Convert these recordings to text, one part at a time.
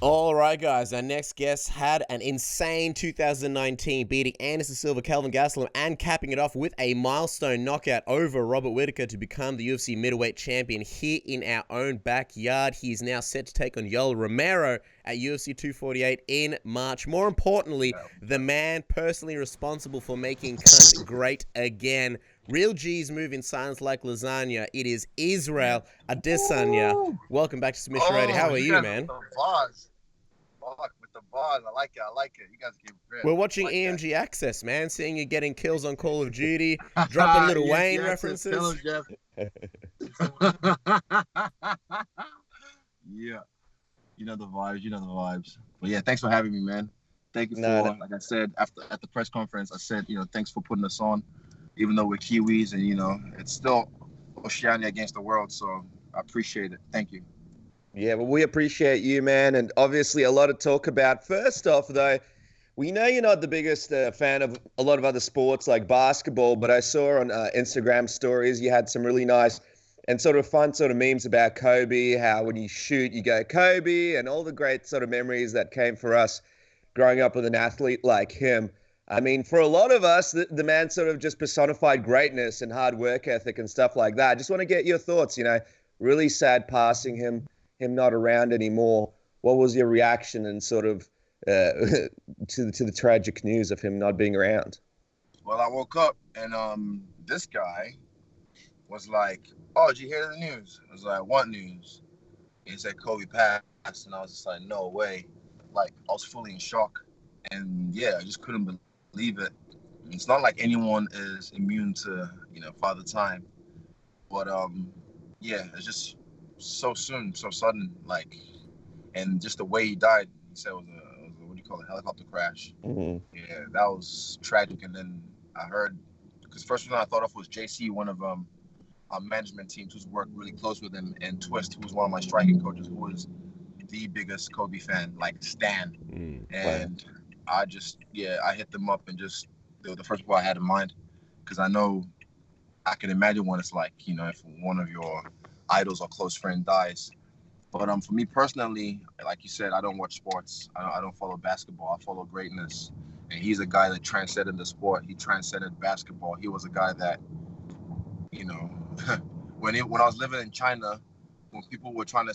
All right, guys. Our next guest had an insane 2019, beating Anderson Silva, Kelvin Gastelum, and capping it off with a milestone knockout over Robert Whittaker to become the UFC middleweight champion here in our own backyard. He is now set to take on Yoel Romero at UFC 248 in March. More importantly, the man personally responsible for making cunt great again. Real G's move in silence like lasagna. It is Israel Adesanya. Welcome back to Submission Radio. How are you, man? With the bars. I like it. You guys give grip. We're watching EMG Access, man. Seeing you getting kills on Call of Duty, dropping Little Wayne references. Tell him, Jeff. Yeah. You know the vibes. But yeah, thanks for having me, man. Thank you for, like I said, at the press conference, I said, thanks for putting us on, even though we're Kiwis and, it's still Oceania against the world. So I appreciate it. Thank you. Yeah, well, we appreciate you, man. And obviously a lot to talk about. First off, though, we know you're not the biggest fan of a lot of other sports like basketball, but I saw on Instagram stories you had some really nice and sort of fun sort of memes about Kobe, how when you shoot, you go Kobe, and all the great sort of memories that came for us growing up with an athlete like him. I mean, for a lot of us, the man sort of just personified greatness and hard work ethic and stuff like that. I just want to get your thoughts, really sad passing him not around anymore. What was your reaction and sort of to the tragic news of him not being around? Well, I woke up and this guy was like, "Oh, did you hear the news?" I was like, "What news?" He said Kobe passed, and I was just like, "No way!" Like I was fully in shock, and yeah, I just couldn't believe it. It's not like anyone is immune to Father Time, but yeah, it's just so soon, so sudden, and just the way he died. He said it was a what do you call it, helicopter crash. Mm-hmm. Yeah, that was tragic. And then I heard, because first one I thought of was JC, one of our management teams who's worked really close with him, and Twist, who was one of my striking coaches, who was the biggest Kobe fan, like Stan. And I hit them up, and just they were the first people I had in mind, because I can imagine what it's like, if one of your idols or close friend dies. But for me personally, like you said, I don't watch sports. I don't follow basketball. I follow greatness. And he's a guy that transcended the sport. He transcended basketball. He was a guy that, when I was living in China, when people were trying to,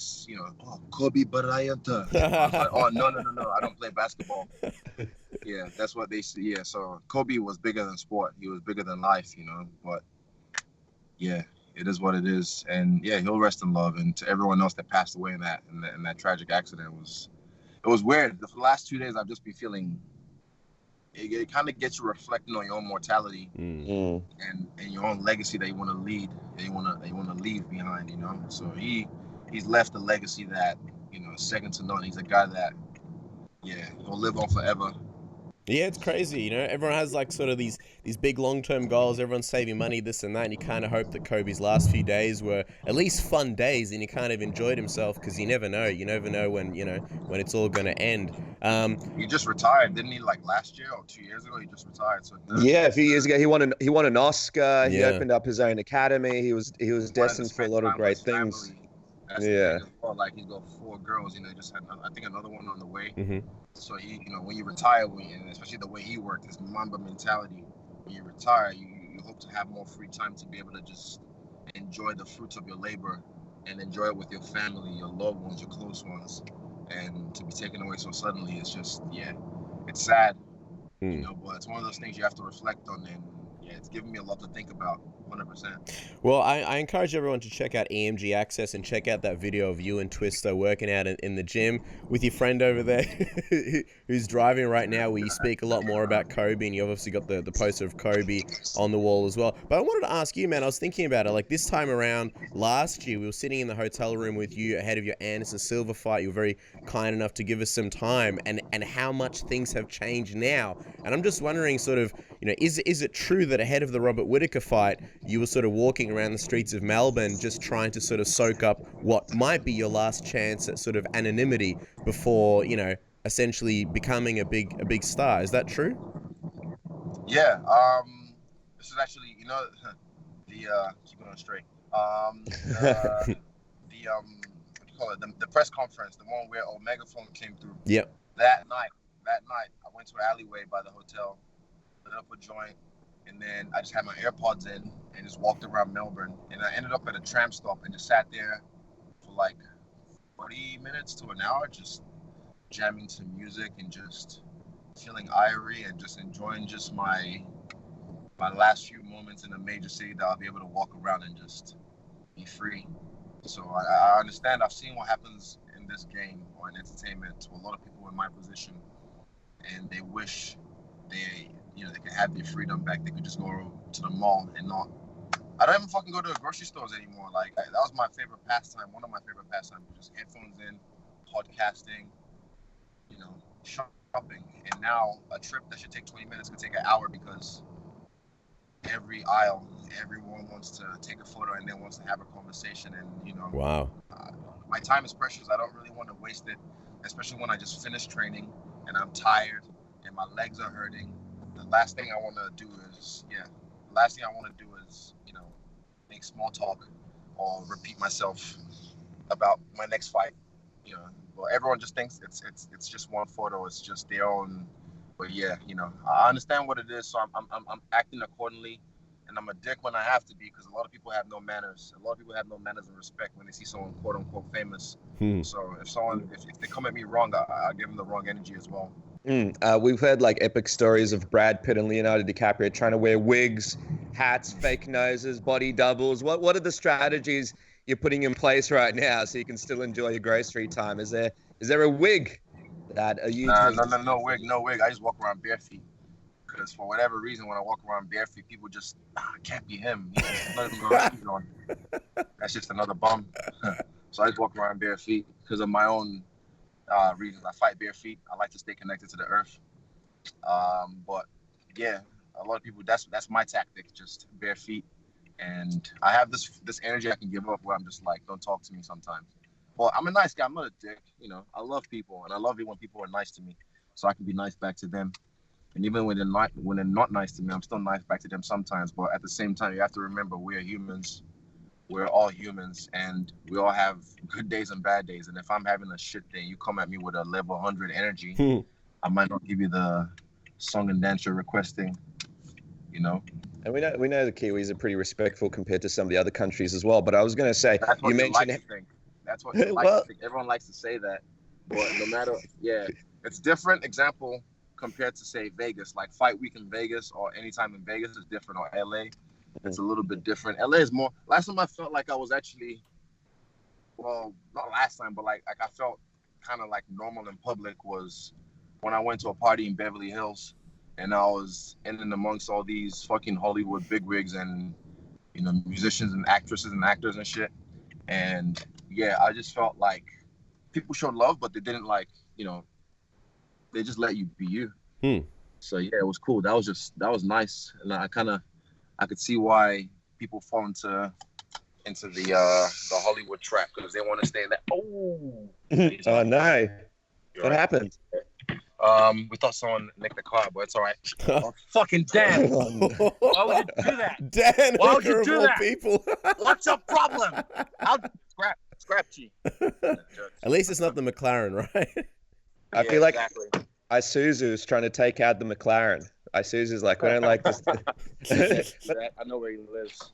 oh, Kobe Bryant. I was like, oh, no, I don't play basketball. Yeah, that's what they say. Yeah, so Kobe was bigger than sport. He was bigger than life, but yeah. It is what it is, and yeah, he'll rest in love. And to everyone else that passed away in that tragic accident, it was weird. The last 2 days, I've just been feeling it kind of gets you reflecting on your own mortality and your own legacy that you want to lead, that you want to leave behind. So he's left a legacy that is second to none. He's a guy that he'll live on forever. Yeah, it's crazy, everyone has sort of these big long-term goals, everyone's saving money, this and that, and you kind of hope that Kobe's last few days were at least fun days and he kind of enjoyed himself, because you never know when it's all going to end. He just retired, didn't he, last year or 2 years ago? He just retired. So a few years ago he won an Oscar. He opened up his own academy. He was destined for a lot of great things. Yeah. He's got 4 girls, he just had, I think, another one on the way. Mm-hmm. So he, when you retire, and especially the way he worked, this Mamba mentality, when you retire, you hope to have more free time to be able to just enjoy the fruits of your labor and enjoy it with your family, your loved ones, your close ones. And to be taken away so suddenly, it's just, it's sad, but it's one of those things you have to reflect on, and it's given me a lot to think about. 100%. Well, I encourage everyone to check out EMG Access and check out that video of you and Twister working out in the gym with your friend over there who's driving right now, where you speak a lot more about Kobe, and you obviously got the poster of Kobe on the wall as well. But I wanted to ask you, man, I was thinking about it, this time around last year, we were sitting in the hotel room with you ahead of your Anderson Silva fight. You were very kind enough to give us some time, and how much things have changed now. And I'm just wondering sort of, is it true that ahead of the Robert Whittaker fight, you were sort of walking around the streets of Melbourne just trying to sort of soak up what might be your last chance at sort of anonymity before, essentially becoming a big star? Is that true? Yeah. This is actually, the keep it on straight. What do you you call it, the press conference, the one where Megaphone came through. Yep. That night, I went to an alleyway by the hotel, lit up a joint, and then I just had my AirPods in and just walked around Melbourne. And I ended up at a tram stop and just sat there for like 40 minutes to an hour, just jamming to music and just feeling irie and just enjoying just my last few moments in a major city that I'll be able to walk around and just be free. So I understand. I've seen what happens in this game or in entertainment to a lot of people in my position, and they wish they could have their freedom back. They could just go to the mall and not. I don't even fucking go to the grocery stores anymore. Like that was my favorite pastime. One of my favorite pastimes was just headphones in, podcasting, shopping. And now a trip that should take 20 minutes could take an hour because every aisle, everyone wants to take a photo and then wants to have a conversation. And Wow. My time is precious. I don't really want to waste it, especially when I just finished training and I'm tired and my legs are hurting. The last thing I want to do is make small talk or repeat myself about my next fight. Well, everyone just thinks it's just one photo. It's just their own. But yeah, I understand what it is, so I'm acting accordingly, and I'm a dick when I have to be, because a lot of people have no manners. A lot of people have no manners and respect when they see someone quote unquote famous. So if they come at me wrong, I give them the wrong energy as well. We've heard like epic stories of Brad Pitt and Leonardo DiCaprio trying to wear wigs, hats, fake noses, body doubles. What are the strategies you're putting in place right now so you can still enjoy your grocery time? Is there a wig that you? No wig. I just walk around bare feet because for whatever reason, when I walk around bare feet, people just can't be him. Let him go shoes on. That's just another bum. So I just walk around bare feet because of my own reasons. I fight bare feet. I like to stay connected to the earth. But yeah, a lot of people. That's my tactic. Just bare feet. And I have this energy I can give up where I'm just like, don't talk to me sometimes. Well, I'm a nice guy. I'm not a dick. I love people, and I love it when people are nice to me, so I can be nice back to them. And even when they're not nice to me, I'm still nice back to them sometimes. But at the same time, you have to remember we are humans. We're all humans, and we all have good days and bad days. And if I'm having a shit day, you come at me with a level 100 energy, I might not give you the song and dance you're requesting. And we know the Kiwis are pretty respectful compared to some of the other countries as well. But I was going to say, that's what you mentioned. Like to think. That's what you like to think. Everyone likes to say that, but no matter, it's different. Example compared to say Vegas, like fight week in Vegas or anytime in Vegas is different, or LA. It's a little bit different. LA is more. Last time I felt like I was actually, well, not last time, but like I felt kind of like normal in public was when I went to a party in Beverly Hills. And I was in and amongst all these fucking Hollywood bigwigs and, musicians and actresses and actors and shit. And yeah, I just felt like people showed love, but they didn't they just let you be you. So yeah, it was cool. That was nice. And I could see why people fall into the Hollywood trap, because they want to stay in that. Oh no. What happened? We thought someone nicked the car, but it's all right. Oh, fucking Dan! Why would you do that? Dan, why would you do that? People? What's your problem? I'll scrap G. At least it's not the McLaren, right? I feel like Isuzu's trying to take out the McLaren. Isuzu's like, we don't like this. I know where he lives.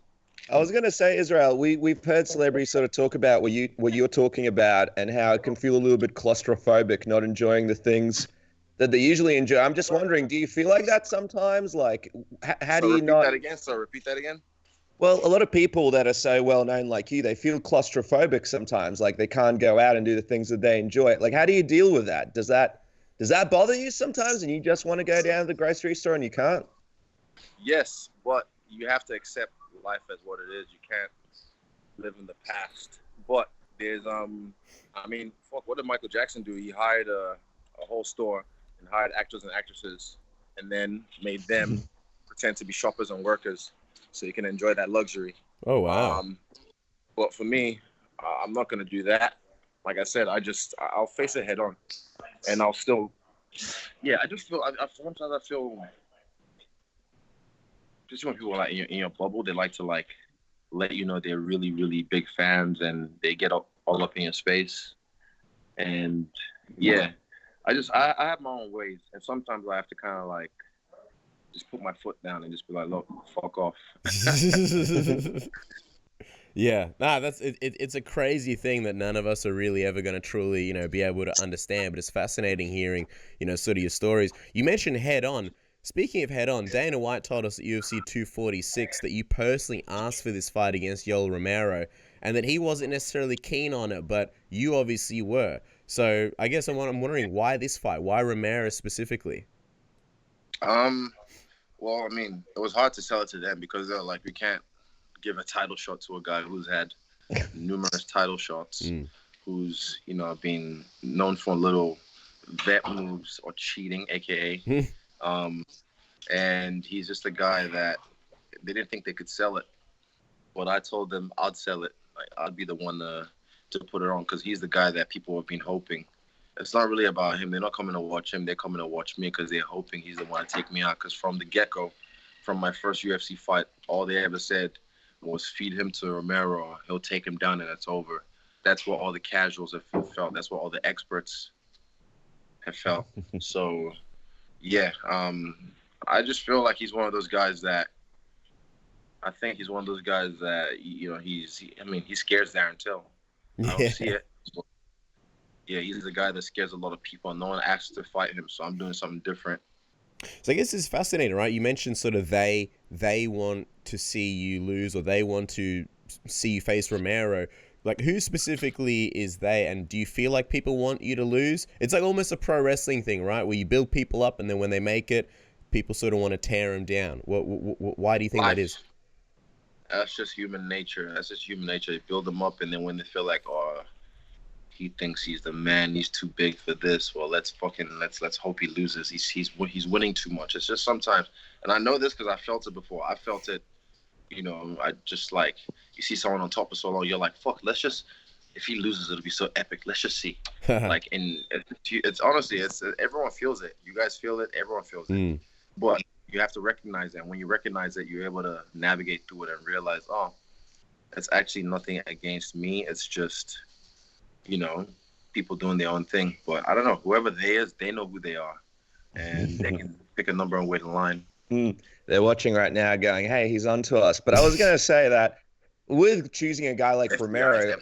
I was going to say, Israel, we've heard celebrities sort of talk about what you're talking about and how it can feel a little bit claustrophobic, not enjoying the things that they usually enjoy. I'm just wondering, do you feel like that sometimes? Like, how do you not? Repeat that again. Well, a lot of people that are so well known like you, they feel claustrophobic sometimes. Like they can't go out and do the things that they enjoy. Like, how do you deal with that? Does that bother you sometimes, and you just want to go down to the grocery store and you can't? Yes, but you have to accept life as what it is. You can't live in the past. But there's what did Michael Jackson do? He hired a whole store and hired actors and actresses, and then made them pretend to be shoppers and workers, so you can enjoy that luxury. Oh wow! But for me, I'm not gonna do that. Like I said, I'll face it head on, and I'll still. Yeah, I just feel. Sometimes I feel. Just when people are like in your bubble, they like to like let you know they're really, really big fans, and they get all up in your space. And yeah, I have my own ways, and sometimes I have to kind of like just put my foot down and just be like, look, fuck off. Yeah, nah, it's a crazy thing that none of us are really ever going to truly, be able to understand. But it's fascinating hearing, sort of your stories. You mentioned head on. Speaking of head on, Dana White told us at UFC 246 that you personally asked for this fight against Yoel Romero, and that he wasn't necessarily keen on it, but you obviously were. So I guess I'm wondering why this fight, why Romero specifically. Well, I mean, it was hard to sell it to them because they're like, we can't give a title shot to a guy who's had numerous title shots, who's been known for little vet moves or cheating, aka, and he's just a guy that they didn't think they could sell it, but I told them I'd sell it. Like, I'd be the one to put it on because he's the guy that people have been hoping. It's not really about him. They're not coming to watch him. They're coming to watch me because they're hoping he's the one to take me out. Because from the get-go, from my first UFC fight, all they ever said was feed him to Romero. He'll take him down and it's over. That's what all the casuals have felt. That's what all the experts have felt. So, yeah, I just feel like he's one of those guys that he scares Darren Till. I don't see it. But yeah, he's the guy that scares a lot of people. No one asks to fight him, so I'm doing something different. So I guess it's fascinating, right? You mentioned sort of they want to see you lose, or they want to see you face Romero. Like, who specifically is they, and do you feel like people want you to lose? It's like almost a pro wrestling thing, right? Where you build people up, and then when they make it, people sort of want to tear them down. Why do you think that is? That's just human nature. They build them up, and then when they feel like, oh, he thinks he's the man, he's too big for this. Well, let's hope he loses. He's winning too much. It's just sometimes, and I know this because I felt it before. I felt it. I just like, you see someone on top for so long, you're like, fuck. If he loses, it'll be so epic. Let's just see. Like, and it's honestly, everyone feels it. You guys feel it. Everyone feels it. But you have to recognize that. When you recognize it, you're able to navigate through it and realize, oh, it's actually nothing against me. It's just, people doing their own thing. But I don't know. Whoever they is, they know who they are. And they can pick a number and wait in line. They're watching right now going, hey, he's on to us. But I was going to say that with choosing a guy like Romero...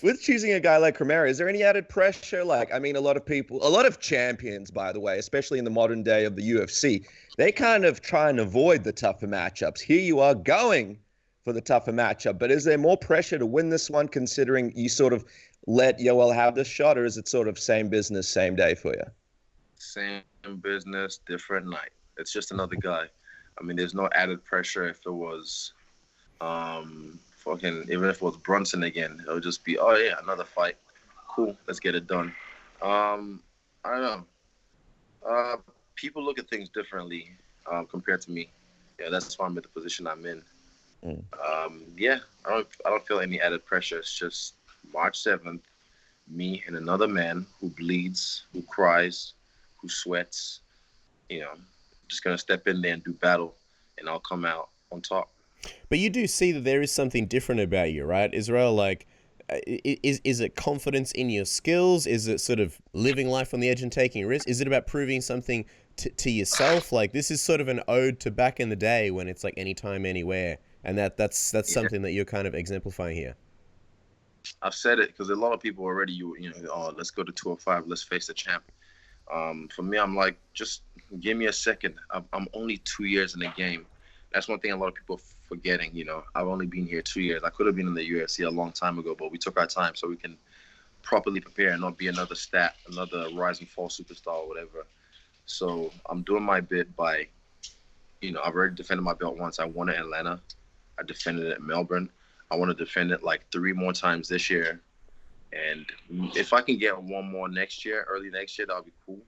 With choosing a guy like Romero, is there any added pressure? Like, I mean, a lot of champions, by the way, especially in the modern day of the UFC, they kind of try and avoid the tougher matchups. Here you are going for the tougher matchup, but is there more pressure to win this one considering you sort of let Yoel have this shot, or is it sort of same business, same day for you? Same business, different night. It's just another guy. I mean, there's no added pressure if it was... even if it was Brunson again, it'll just be, oh yeah, another fight. Cool, let's get it done. I don't know. People look at things differently compared to me. Yeah, that's why I'm in the position I'm in. Yeah, I don't feel any added pressure. It's just March 7th, me and another man who bleeds, who cries, who sweats. Just gonna step in there and do battle, and I'll come out on top. But you do see that there is something different about you, right, Israel? Like, is it confidence in your skills? Is it sort of living life on the edge and taking risks? Is it about proving something to yourself? Like, this is sort of an ode to back in the day when it's like anytime, anywhere, and that's something that you're kind of exemplifying here. I've said it because a lot of people already, oh, let's go to 205, let's face the champ. For me, I'm like, just give me a second. I'm only 2 years in the game. That's one thing a lot of people forgetting. I've only been here 2 years. I could have been in the UFC a long time ago, but we took our time so we can properly prepare and not be another rise and fall superstar or whatever. So I'm doing my bit by, I've already defended my belt once. I won it in Atlanta. I defended it in Melbourne. I want to defend it like 3 more times this year. And if I can get one more early next year, that'll be cool.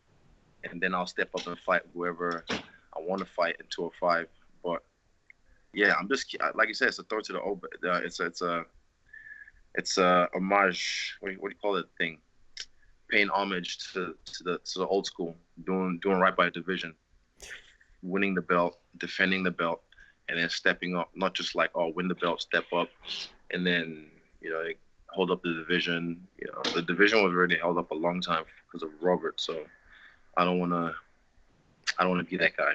And then I'll step up and fight whoever I want to fight in 205. But yeah, I'm just, like you said, it's a throw to the old. It's a homage. What do you call it? Thing, paying homage to the old school, doing right by a division, winning the belt, defending the belt, and then stepping up. Not just like, oh, win the belt, step up, and then they hold up the division. The division was already held up a long time because of Robert. So I don't want to be that guy.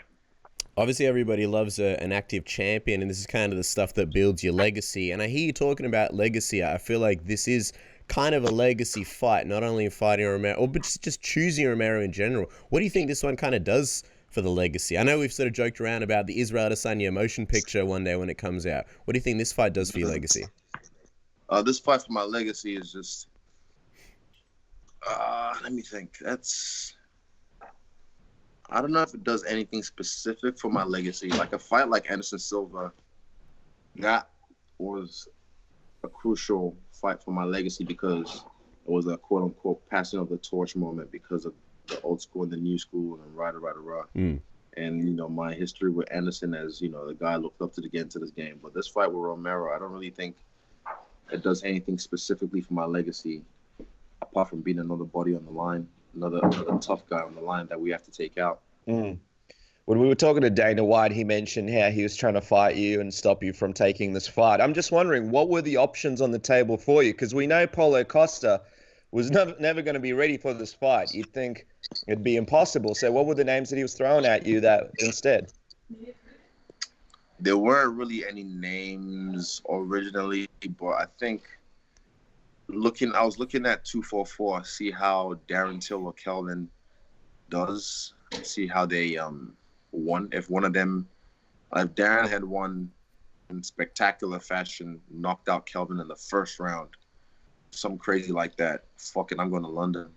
Obviously, everybody loves an active champion, and this is kind of the stuff that builds your legacy. And I hear you talking about legacy. I feel like this is kind of a legacy fight, not only in fighting Romero, but just choosing Romero in general. What do you think this one kind of does for the legacy? I know we've sort of joked around about the Israel Adesanya motion picture one day when it comes out. What do you think this fight does for your legacy? This fight for my legacy is just, let me think. I don't know if it does anything specific for my legacy. Like a fight like Anderson Silva, that was a crucial fight for my legacy because it was a quote unquote passing of the torch moment because of the old school and the new school and rah. And my history with Anderson as the guy I looked up to get into this game. But this fight with Romero, I don't really think it does anything specifically for my legacy, apart from being another body on the line, another tough guy on the line that we have to take out. When we were talking to Dana White, he mentioned how he was trying to fight you and stop you from taking this fight. I'm just wondering, what were the options on the table for you? Because we know Paulo Costa was never going to be ready for this fight. You'd think it'd be impossible. So what were the names that he was throwing at you that instead? There weren't really any names originally, but I think I was looking at 244, see how Darren Till or Kelvin does, see how they won. If one of them, if Darren had won in spectacular fashion, knocked out Kelvin in the first round, something crazy like that, fucking, I'm going to London.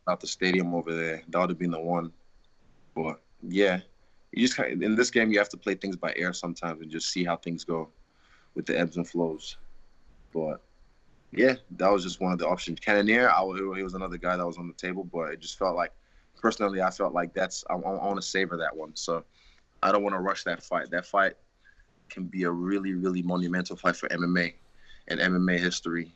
About the stadium over there. That would have been the one. But yeah, you just in this game you have to play things by ear sometimes and just see how things go with the ebbs and flows. But yeah, that was just one of the options. Cannonier, he was another guy that was on the table, but it just felt like, personally, I felt like I want to savor that one. So I don't want to rush that fight. That fight can be a really, really monumental fight for MMA and MMA history.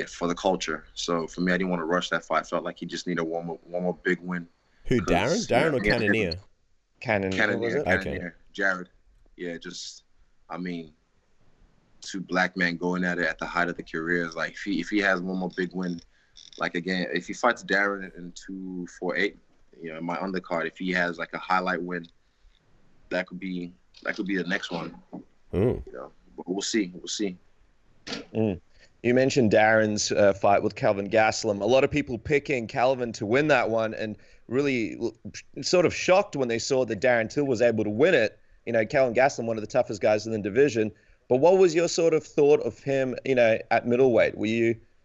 For the culture. So for me, I didn't want to rush that fight. I felt like he just needed one more big win. Who, Darren? Darren or Cannonier? Cannonier. Okay. Jared. Yeah, two black men going at it at the height of their careers. Like if he has one more big win, like again, if he fights Darren in 248, in my undercard, if he has like a highlight win, that could be the next one. But we'll see. You mentioned Darren's fight with Kelvin Gastelum. A lot of people picking Kelvin to win that one, and really sort of shocked when they saw that Darren Till was able to win it. Kelvin Gastelum, one of the toughest guys in the division. But what was your sort of thought of him, at middleweight?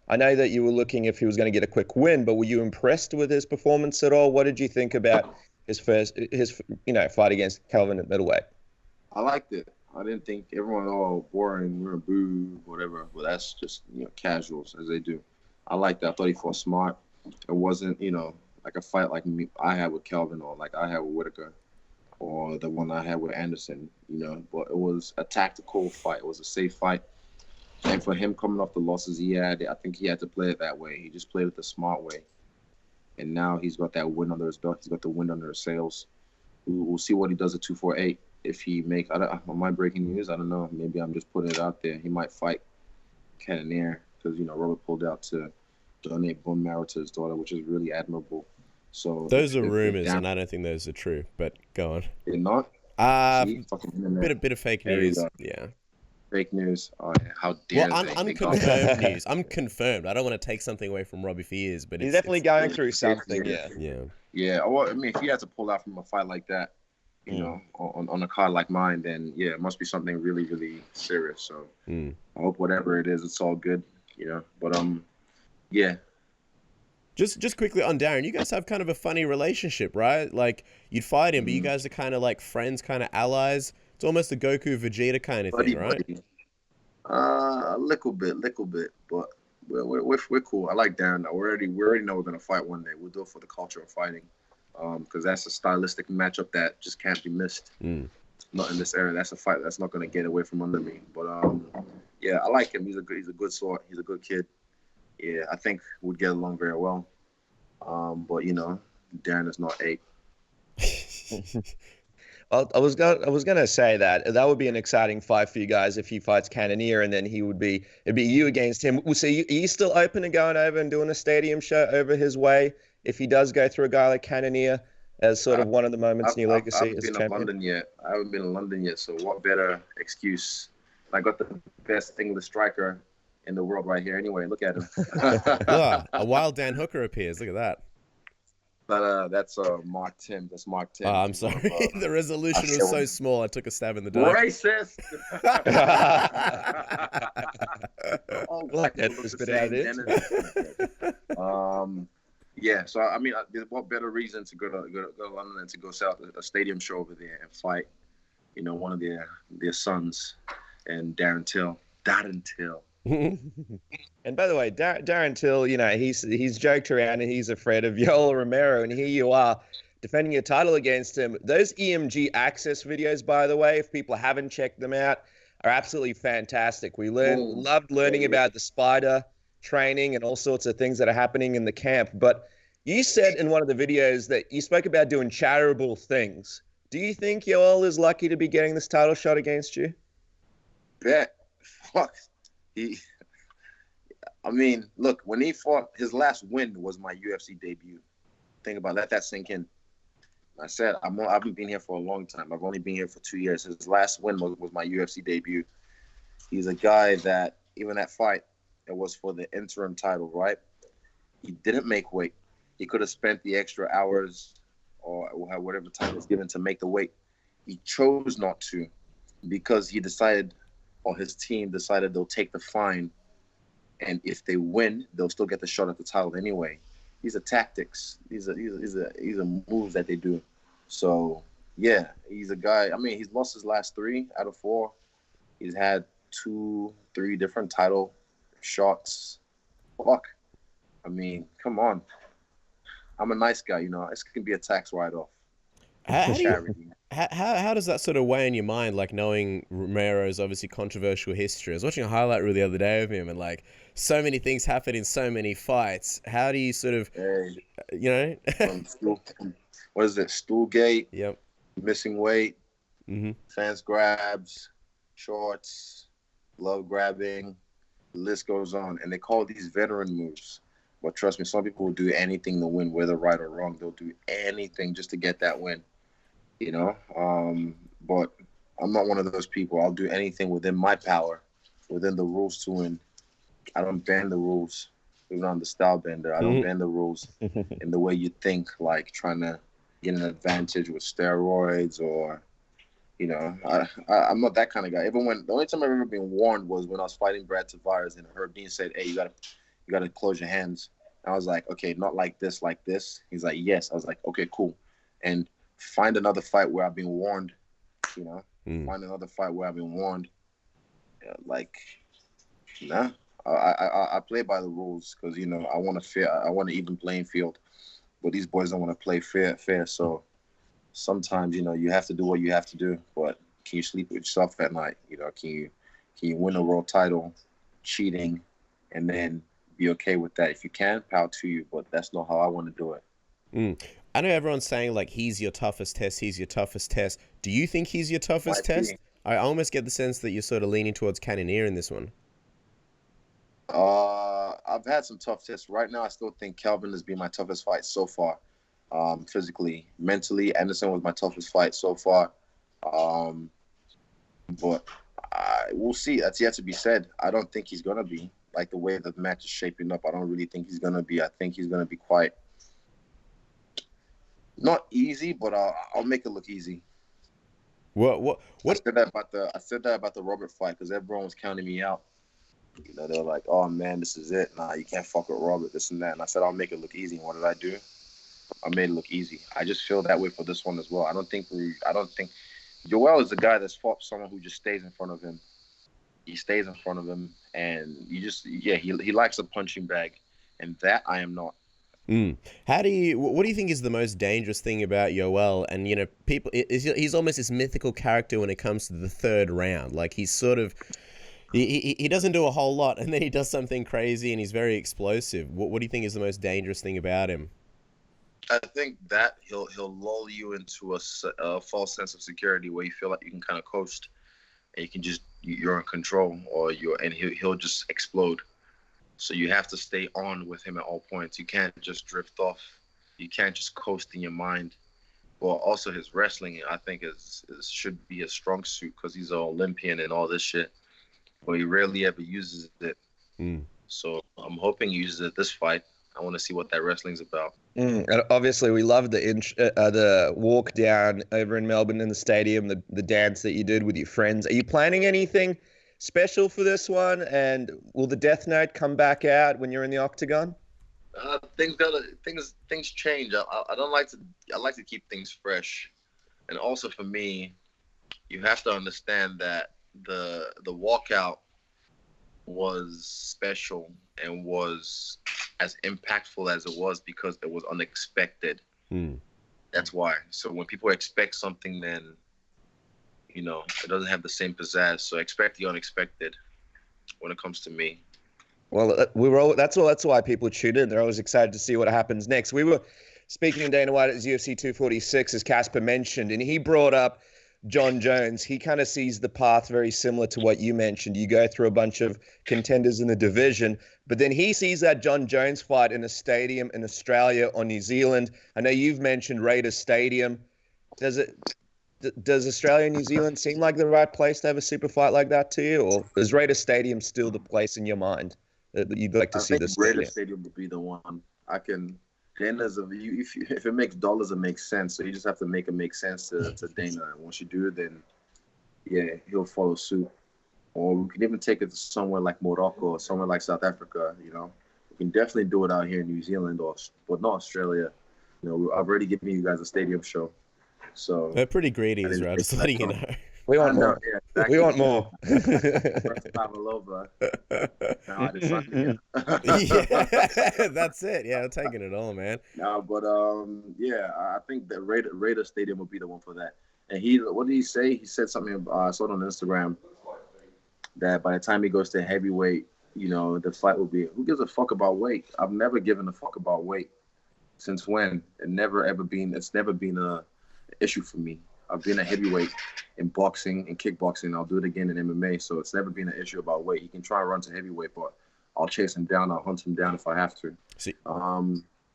I know that you were looking if he was going to get a quick win, but were you impressed with his performance at all? What did you think about his fight against Kelvin at middleweight? I liked it. I didn't think everyone, boring, we're a boo, whatever. Well, that's just, casuals as they do. I liked that. I thought he fought smart. It wasn't, like a fight like I had with Kelvin or like I had with Whitaker or the one I had with Anderson, But it was a tactical fight. It was a safe fight. And for him coming off the losses he had, I think he had to play it that way. He just played it the smart way. And now he's got that win under his belt. He's got the wind under his sails. We'll see what he does at 248. If he make, am I breaking news? I don't know. Maybe I'm just putting it out there. He might fight Cannonier because Robert pulled out to donate bone marrow to his daughter, which is really admirable. So those are rumors, and I don't think those are true. But go on. They're not. Bit of fake news. Yeah. Fake news. Oh, yeah. How dare they? Unconfirmed news. I'm confirmed. I don't want to take something away from Robbie if he is, but he's definitely going through something. Yeah. Well, I mean, if he had to pull out from a fight like that, on a card like mine, then it must be something really, really serious. So I hope whatever it is, it's all good, But yeah. Just quickly on Darren, you guys have kind of a funny relationship, right? Like you'd fight him, but you guys are kind of like friends, kind of allies. It's almost a Goku Vegeta kind of thing, right? A little bit, but we're cool. I like Darren. We already know we're gonna fight one day. We'll do it for the culture of fighting. Because that's a stylistic matchup that just can't be missed. Not in this era. That's a fight that's not going to get away from under me. But I like him. He's a good sort. He's a good kid. Yeah, I think we'd get along very well. But Darren is not 8. I was gonna say that would be an exciting fight for you guys if he fights Cannonier, and then it'd be you against him. So are you still open to going over and doing a stadium show over his way if he does go through a guy like Cannonier as sort of one of the moments in your legacy I haven't as been champion? to London yet. I haven't been to London yet, so what better excuse? I got the best English striker in the world right here. Anyway, look at him. A wild Dan Hooker appears. Look at that. But that's Mark Tim. That's Mark Tim. Oh, I'm sorry. The resolution was so small. I took a stab in the dark. Racist. Oh, like that just been out it. Yeah. So I mean, what better reason to go to London than to go set up a stadium show over there and fight, one of their sons, and Darren Till. And by the way, Darren Till, he's joked around and he's afraid of Yoel Romero, and here you are defending your title against him. Those EMG Access videos, by the way, if people haven't checked them out, are absolutely fantastic. We loved learning about the spider training and all sorts of things that are happening in the camp. But you said in one of the videos that you spoke about doing charitable things. Do you think Yoel is lucky to be getting this title shot against you? Bet. Fuck. Look, when he fought, his last win was my UFC debut. Think about it, let that sink in. I said, I've been here for a long time. I've only been here for 2 years. His last win was my UFC debut. He's a guy that, even that fight, it was for the interim title, right? He didn't make weight. He could have spent the extra hours or whatever time was given to make the weight. He chose not to because he decided, or his team decided, they'll take the fine, and if they win, they'll still get the shot at the title anyway. These are tactics. These are moves that they do. So yeah, he's a guy. I mean, he's lost his last 3 out of 4. He's had 2-3 different title shots. Fuck. I mean, come on. I'm a nice guy, This can be a tax write-off. How does that sort of weigh in your mind, like knowing Romero's obviously controversial history? I was watching a highlight reel the other day of him, and like so many things happen in so many fights. How do you sort of, what is it? Stoolgate. Yep. Missing weight. Mm-hmm. Fans grabs, shorts, glove grabbing. The list goes on, and they call these veteran moves. But trust me, some people will do anything to win, whether right or wrong. They'll do anything just to get that win. But I'm not one of those people. I'll do anything within my power, within the rules to win. I don't bend the rules. Even on the style bender, I don't bend the rules in the way you think, like trying to get an advantage with steroids or, I'm not that kind of guy. Even the only time I've ever been warned was when I was fighting Brad Tavares and Herb Dean said, "Hey, you gotta close your hands." And I was like, "Okay, not like this, like this." He's like, "Yes." I was like, "Okay, cool." And find another fight where I've been warned, Find another fight where I've been warned. Nah. I play by the rules because, I want an even playing field. But these boys don't want to play fair. So sometimes, you have to do what you have to do. But can you sleep with yourself at night? Can you win a world title cheating and then be okay with that? If you can, power to you. But that's not how I want to do it. I know everyone's saying, like, he's your toughest test. Do you think he's your toughest test? I almost get the sense that you're sort of leaning towards Cannonier in this one. I've had some tough tests. Right now, I still think Kelvin has been my toughest fight so far. Physically, mentally, Anderson was my toughest fight so far. But we'll see. That's yet to be said. I don't think he's going to be. Like, the way the match is shaping up, I don't really think he's going to be. I think he's going to be quite... not easy, but I'll make it look easy. What? I said that about the Robert fight because everyone was counting me out. They were like, "Oh man, this is it. Nah, you can't fuck with Robert, this and that." And I said, "I'll make it look easy." And what did I do? I made it look easy. I just feel that way for this one as well. I don't think Yoel is the guy that's fought someone who just stays in front of him. He stays in front of him, and he likes a punching bag, and that I am not. What do you think is the most dangerous thing about Yoel? And he's almost this mythical character when it comes to the third round. Like, he's sort of he doesn't do a whole lot, and then he does something crazy, and he's very explosive. What do you think is the most dangerous thing about him? I think that he'll lull you into a false sense of security where you feel like you can kind of coast and you can just you're in control, or he'll just explode. So you have to stay on with him at all points. You can't just drift off. You can't just coast in your mind. Well, also his wrestling, I think, is should be a strong suit because he's an Olympian and all this shit. But he rarely ever uses it. Mm. So I'm hoping he uses it this fight. I want to see what that wrestling's about. And obviously, we love the walk down over in Melbourne in the stadium, the dance that you did with your friends. Are you planning anything special for this one? And will the Death Note come back out when you're in the octagon? Things change. I don't like to. I like to keep things fresh, and also for me, you have to understand that the walkout was special and was as impactful as it was because it was unexpected. Mm. That's why. So when people expect something, then it doesn't have the same pizzazz. So expect the unexpected when it comes to me. Well, that's why people tune in. They're always excited to see what happens next. We were speaking to Dana White at UFC 246, as Casper mentioned, and he brought up Jon Jones. He kind of sees the path very similar to what you mentioned. You go through a bunch of contenders in the division, but then he sees that Jon Jones fight in a stadium in Australia or New Zealand. I know you've mentioned Raiders Stadium. Does Australia and New Zealand seem like the right place to have a super fight like that to you, or is Raiders Stadium still the place in your mind that you'd like to see the stadium? Raiders Stadium would be the one. If it makes dollars, it makes sense. So you just have to make it make sense to Dana. And once you do it, then yeah, he'll follow suit. Or we can even take it to somewhere like Morocco or somewhere like South Africa. We can definitely do it out here in New Zealand, but not Australia. I've already given you guys a stadium show. So They're pretty greedy, Israel. Just letting you know. We want more. Yeah, exactly. We want more. First travel over. No, Adesanya. Yeah, that's it. Yeah, I'm taking it all, man. No, but yeah, I think the Raider Stadium would be the one for that. And what did he say? He said something. I saw it on Instagram that by the time he goes to heavyweight, the fight will be. Who gives a fuck about weight? I've never given a fuck about weight. Since when? It's never been a issue for me. I've been a heavyweight in boxing and kickboxing. I'll do it again in MMA. So it's never been an issue about weight. He can try and run to heavyweight, but I'll chase him down. I'll hunt him down if I have to. See,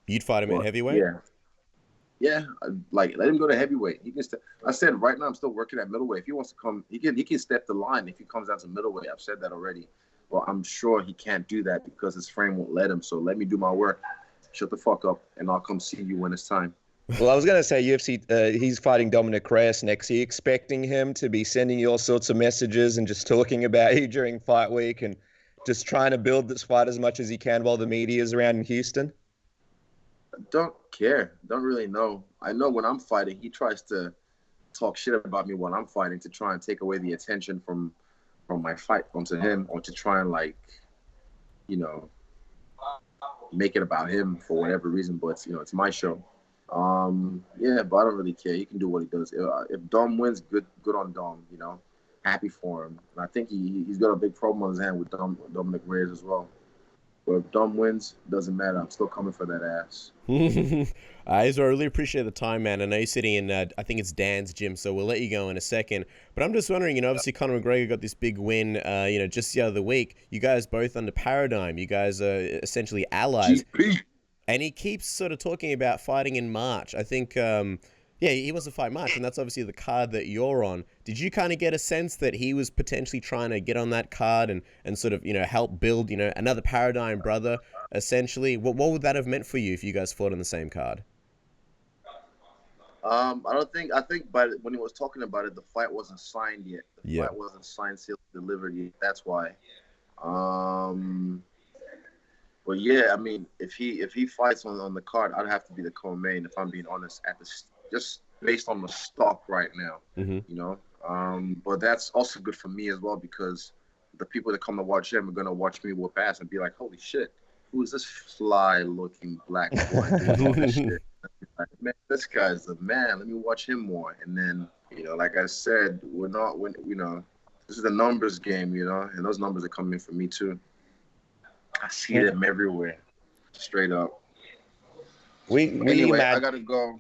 you'd fight him at heavyweight? Yeah. Let him go to heavyweight. He can. I said right now I'm still working at middleweight. If he wants to come, he can step the line if he comes down to middleweight. I've said that already. Well, I'm sure he can't do that because his frame won't let him. So let me do my work. Shut the fuck up, and I'll come see you when it's time. Well, I was going to say UFC, he's fighting Dominic Reyes next. Are you expecting him to be sending you all sorts of messages and just talking about you during fight week and just trying to build this fight as much as he can while the media is around in Houston? I don't care. Don't really know. I know when I'm fighting, he tries to talk shit about me when I'm fighting to try and take away the attention from my fight onto him, or to try and make it about him for whatever reason. But it's my show. Yeah, but I don't really care. He can do what he does. If Dom wins, good on Dom. Happy for him. And I think he's got a big problem on his hand with Dominic Reyes as well. But if Dom wins, doesn't matter. I'm still coming for that ass. Israel, I really appreciate the time, man. I know you're sitting in, I think it's Dan's gym, so we'll let you go in a second. But I'm just wondering, obviously Conor McGregor got this big win, just the other week. You guys both under Paradigm. You guys are essentially allies. GP. And he keeps sort of talking about fighting in March. I think, he wants to fight March, and that's obviously the card that you're on. Did you kind of get a sense that he was potentially trying to get on that card and sort of, help build, another Paradigm brother, essentially? What would that have meant for you if you guys fought on the same card? I think when he was talking about it, the fight wasn't signed yet. The fight wasn't signed, sealed, delivered yet. That's why. But yeah, I mean, if he fights on the card, I'd have to be the co-main, if I'm being honest, just based on the stock right now. Mm-hmm. But that's also good for me as well, because the people that come to watch him are gonna watch me whoop ass and be like, holy shit, who is this fly-looking black boy doing all this shit? Like, man, this guy's the man. Let me watch him more. And then, like I said, this is a numbers game, and those numbers are coming for me too. I see them everywhere, straight up. Anyway, mad. I gotta go.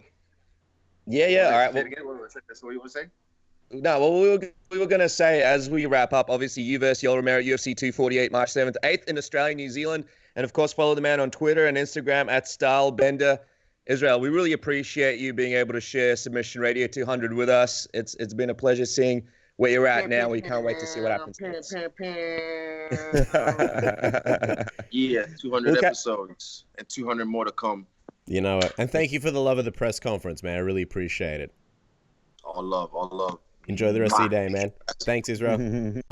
Yeah. All right. Say it again. That's what you were saying? No, well, we were going to say, as we wrap up, obviously, you versus Yoel Romero, UFC 248, March 7th, 8th in Australia, New Zealand. And, of course, follow the man on Twitter and Instagram at StyleBender. Israel, we really appreciate you being able to share Submission Radio 200 with us. It's been a pleasure seeing where you're at now. We can't wait to see what happens next. Yeah, 200 Okay. episodes and 200 more to come. You know it. And thank you for the love of the press conference, man. I really appreciate it. All love, all love. Enjoy the rest of your day, man. Thanks, Israel.